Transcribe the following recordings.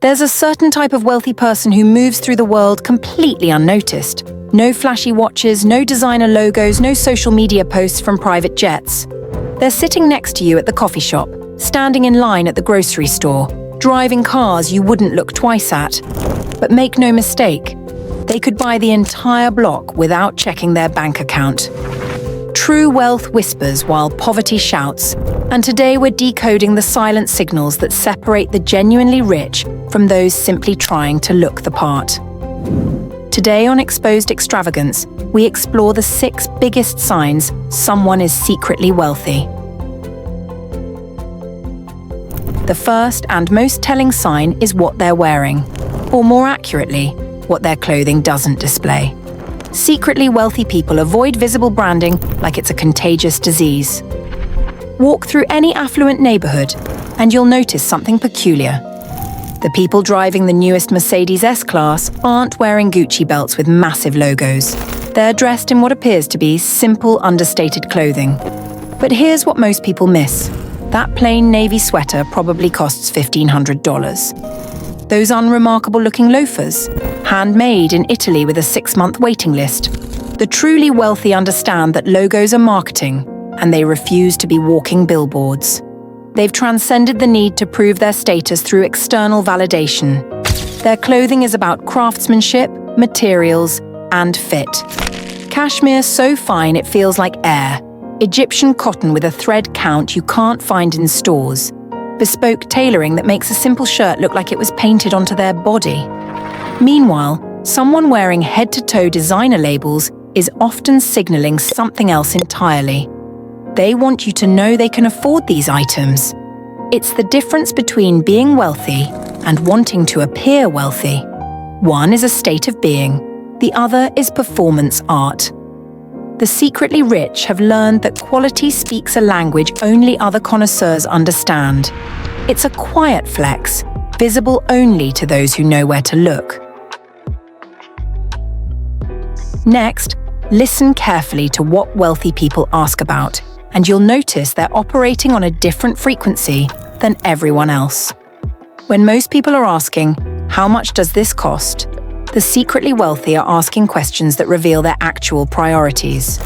There's a certain type of wealthy person who moves through the world completely unnoticed. No flashy watches, no designer logos, no social media posts from private jets. They're sitting next to you at the coffee shop, standing in line at the grocery store, driving cars you wouldn't look twice at. But make no mistake, they could buy the entire block without checking their bank account. True wealth whispers while poverty shouts, and today we're decoding the silent signals that separate the genuinely rich from those simply trying to look the part. Today on Exposed Extravagance, we explore the 6 biggest signs someone is secretly wealthy. The first and most telling sign is what they're wearing, or more accurately, what their clothing doesn't display. Secretly wealthy people avoid visible branding like it's a contagious disease. Walk through any affluent neighborhood, and you'll notice something peculiar. The people driving the newest Mercedes S-Class aren't wearing Gucci belts with massive logos. They're dressed in what appears to be simple, understated clothing. But here's what most people miss. That plain navy sweater probably costs $1,500. Those unremarkable-looking loafers, handmade in Italy with a 6-month waiting list. The truly wealthy understand that logos are marketing, and they refuse to be walking billboards. They've transcended the need to prove their status through external validation. Their clothing is about craftsmanship, materials, and fit. Cashmere so fine it feels like air. Egyptian cotton with a thread count you can't find in stores. Bespoke tailoring that makes a simple shirt look like it was painted onto their body. Meanwhile, someone wearing head-to-toe designer labels is often signaling something else entirely. They want you to know they can afford these items. It's the difference between being wealthy and wanting to appear wealthy. One is a state of being, the other is performance art. The secretly rich have learned that quality speaks a language only other connoisseurs understand. It's a quiet flex, visible only to those who know where to look. Next, listen carefully to what wealthy people ask about, and you'll notice they're operating on a different frequency than everyone else. When most people are asking, "How much does this cost?" the secretly wealthy are asking questions that reveal their actual priorities.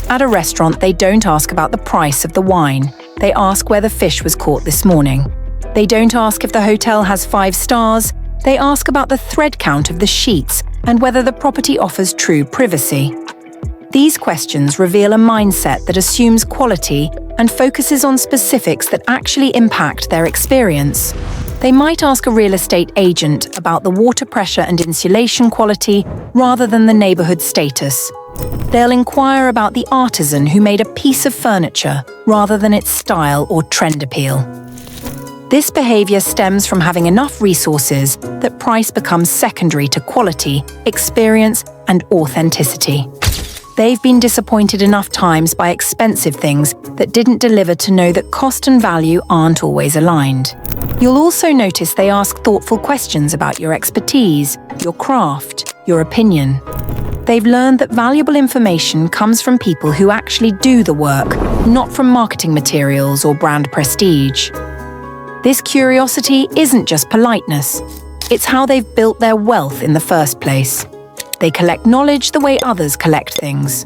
At a restaurant, they don't ask about the price of the wine. They ask where the fish was caught this morning. They don't ask if the hotel has 5 stars. They ask about the thread count of the sheets and whether the property offers true privacy. These questions reveal a mindset that assumes quality and focuses on specifics that actually impact their experience. They might ask a real estate agent about the water pressure and insulation quality rather than the neighborhood status. They'll inquire about the artisan who made a piece of furniture rather than its style or trend appeal. This behavior stems from having enough resources that price becomes secondary to quality, experience, and authenticity. They've been disappointed enough times by expensive things that didn't deliver to know that cost and value aren't always aligned. You'll also notice they ask thoughtful questions about your expertise, your craft, your opinion. They've learned that valuable information comes from people who actually do the work, not from marketing materials or brand prestige. This curiosity isn't just politeness. It's how they've built their wealth in the first place. They collect knowledge the way others collect things.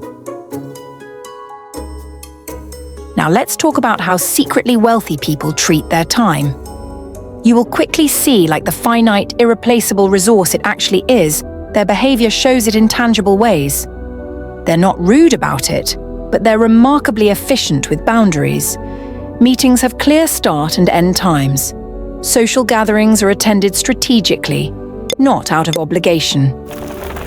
Now let's talk about how secretly wealthy people treat their time. You will quickly see, like the finite, irreplaceable resource it actually is, their behavior shows it in tangible ways. They're not rude about it, but they're remarkably efficient with boundaries. Meetings have clear start and end times. Social gatherings are attended strategically, not out of obligation.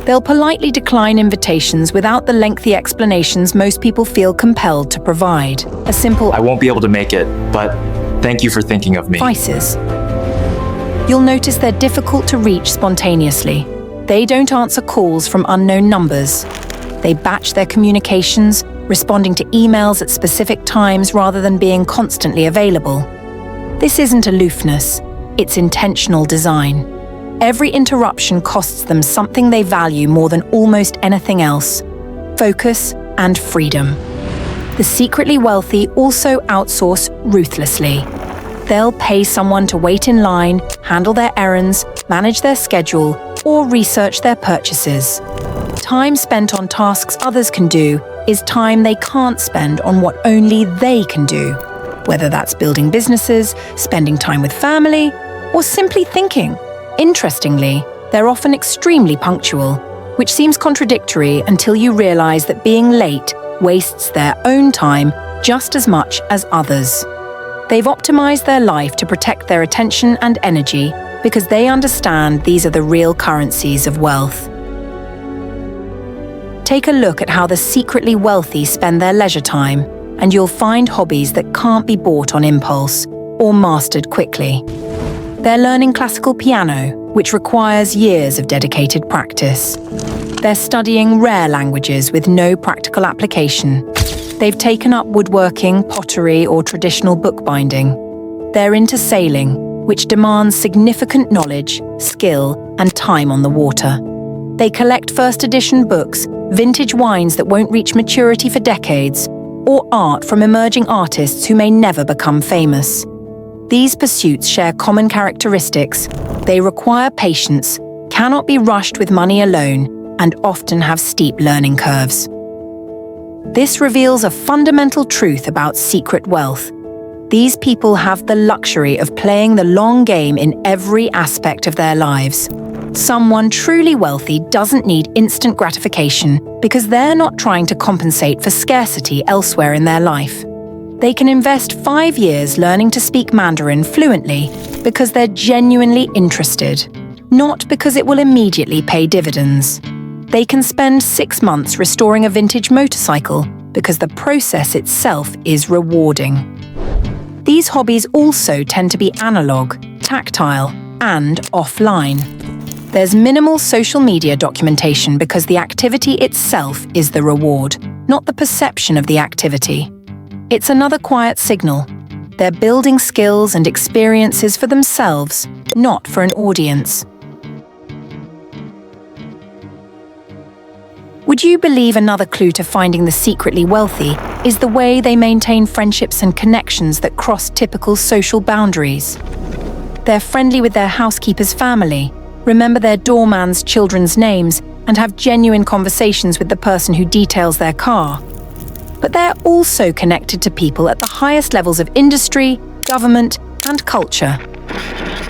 They'll politely decline invitations without the lengthy explanations most people feel compelled to provide. A simple, "I won't be able to make it, but thank you for thinking of me." suffices. You'll notice they're difficult to reach spontaneously. They don't answer calls from unknown numbers. They batch their communications, responding to emails at specific times rather than being constantly available. This isn't aloofness, it's intentional design. Every interruption costs them something they value more than almost anything else: focus and freedom. The secretly wealthy also outsource ruthlessly. They'll pay someone to wait in line, handle their errands, manage their schedule, or research their purchases. Time spent on tasks others can do is time they can't spend on what only they can do, whether that's building businesses, spending time with family, or simply thinking. Interestingly, they're often extremely punctual, which seems contradictory until you realize that being late wastes their own time just as much as others. They've optimized their life to protect their attention and energy because they understand these are the real currencies of wealth. Take a look at how the secretly wealthy spend their leisure time, and you'll find hobbies that can't be bought on impulse or mastered quickly. They're learning classical piano, which requires years of dedicated practice. They're studying rare languages with no practical application. They've taken up woodworking, pottery, or traditional bookbinding. They're into sailing, which demands significant knowledge, skill, and time on the water. They collect first edition books, vintage wines that won't reach maturity for decades, or art from emerging artists who may never become famous. These pursuits share common characteristics. They require patience, cannot be rushed with money alone, and often have steep learning curves. This reveals a fundamental truth about secret wealth. These people have the luxury of playing the long game in every aspect of their lives. Someone truly wealthy doesn't need instant gratification because they're not trying to compensate for scarcity elsewhere in their life. They can invest 5 years learning to speak Mandarin fluently because they're genuinely interested, not because it will immediately pay dividends. They can spend 6 months restoring a vintage motorcycle because the process itself is rewarding. These hobbies also tend to be analog, tactile, and offline. There's minimal social media documentation because the activity itself is the reward, not the perception of the activity. It's another quiet signal. They're building skills and experiences for themselves, not for an audience. Would you believe another clue to finding the secretly wealthy is the way they maintain friendships and connections that cross typical social boundaries? They're friendly with their housekeeper's family, remember their doorman's children's names, and have genuine conversations with the person who details their car. But they're also connected to people at the highest levels of industry, government, and culture.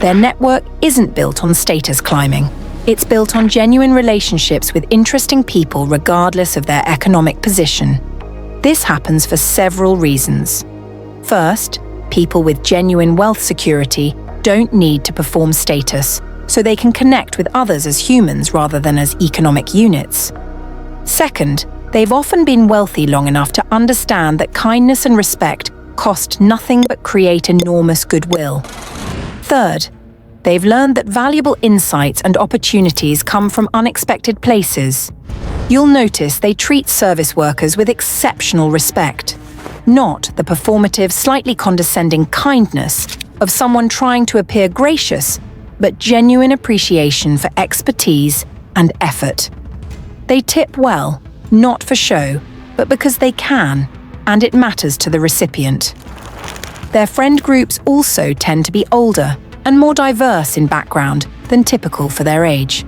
Their network isn't built on status climbing. It's built on genuine relationships with interesting people regardless of their economic position. This happens for several reasons. First, people with genuine wealth security don't need to perform status, so they can connect with others as humans rather than as economic units. Second, they've often been wealthy long enough to understand that kindness and respect cost nothing but create enormous goodwill. Third, they've learned that valuable insights and opportunities come from unexpected places. You'll notice they treat service workers with exceptional respect, not the performative, slightly condescending kindness of someone trying to appear gracious, but genuine appreciation for expertise and effort. They tip well, not for show, but because they can, and it matters to the recipient. Their friend groups also tend to be older and more diverse in background than typical for their age.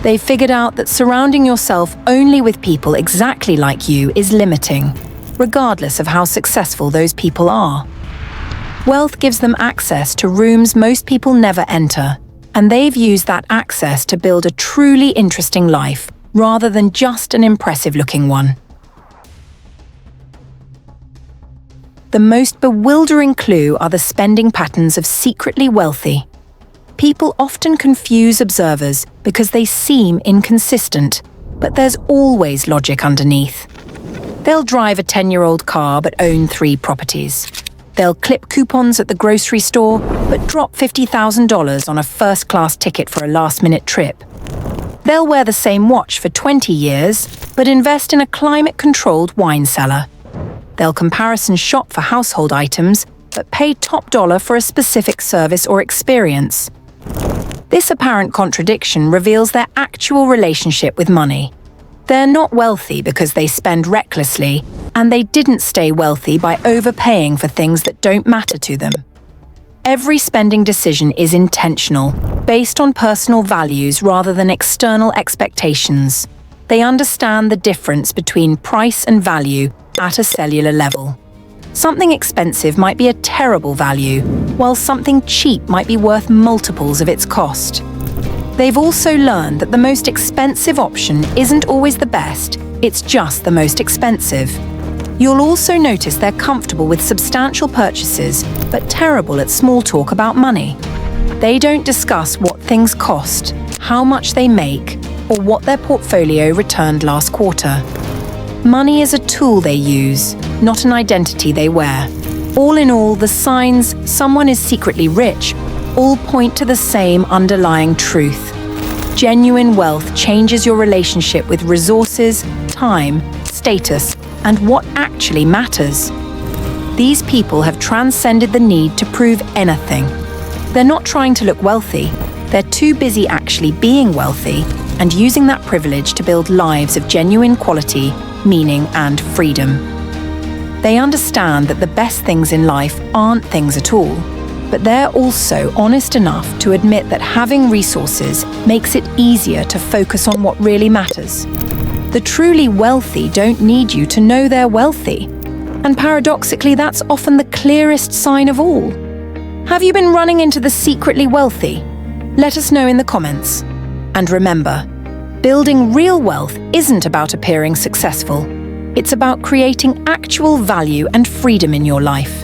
They've figured out that surrounding yourself only with people exactly like you is limiting, regardless of how successful those people are. Wealth gives them access to rooms most people never enter, and they've used that access to build a truly interesting life, rather than just an impressive-looking one. The most bewildering clue are the spending patterns of secretly wealthy. People often confuse observers because they seem inconsistent, but there's always logic underneath. They'll drive a 10-year-old car but own 3 properties. They'll clip coupons at the grocery store but drop $50,000 on a first-class ticket for a last-minute trip. They'll wear the same watch for 20 years but invest in a climate-controlled wine cellar. They'll comparison shop for household items, but pay top dollar for a specific service or experience. This apparent contradiction reveals their actual relationship with money. They're not wealthy because they spend recklessly, and they didn't stay wealthy by overpaying for things that don't matter to them. Every spending decision is intentional, based on personal values rather than external expectations. They understand the difference between price and value at a cellular level. Something expensive might be a terrible value, while something cheap might be worth multiples of its cost. They've also learned that the most expensive option isn't always the best, it's just the most expensive. You'll also notice they're comfortable with substantial purchases, but terrible at small talk about money. They don't discuss what things cost, how much they make, or what their portfolio returned last quarter. Money is a tool they use, not an identity they wear. All in all, the signs someone is secretly rich all point to the same underlying truth. Genuine wealth changes your relationship with resources, time, status, and what actually matters. These people have transcended the need to prove anything. They're not trying to look wealthy, they're too busy actually being wealthy and using that privilege to build lives of genuine quality, meaning, and freedom. They understand that the best things in life aren't things at all, but they're also honest enough to admit that having resources makes it easier to focus on what really matters. The truly wealthy don't need you to know they're wealthy. And paradoxically, that's often the clearest sign of all. Have you been running into the secretly wealthy? Let us know in the comments. And remember, building real wealth isn't about appearing successful. It's about creating actual value and freedom in your life.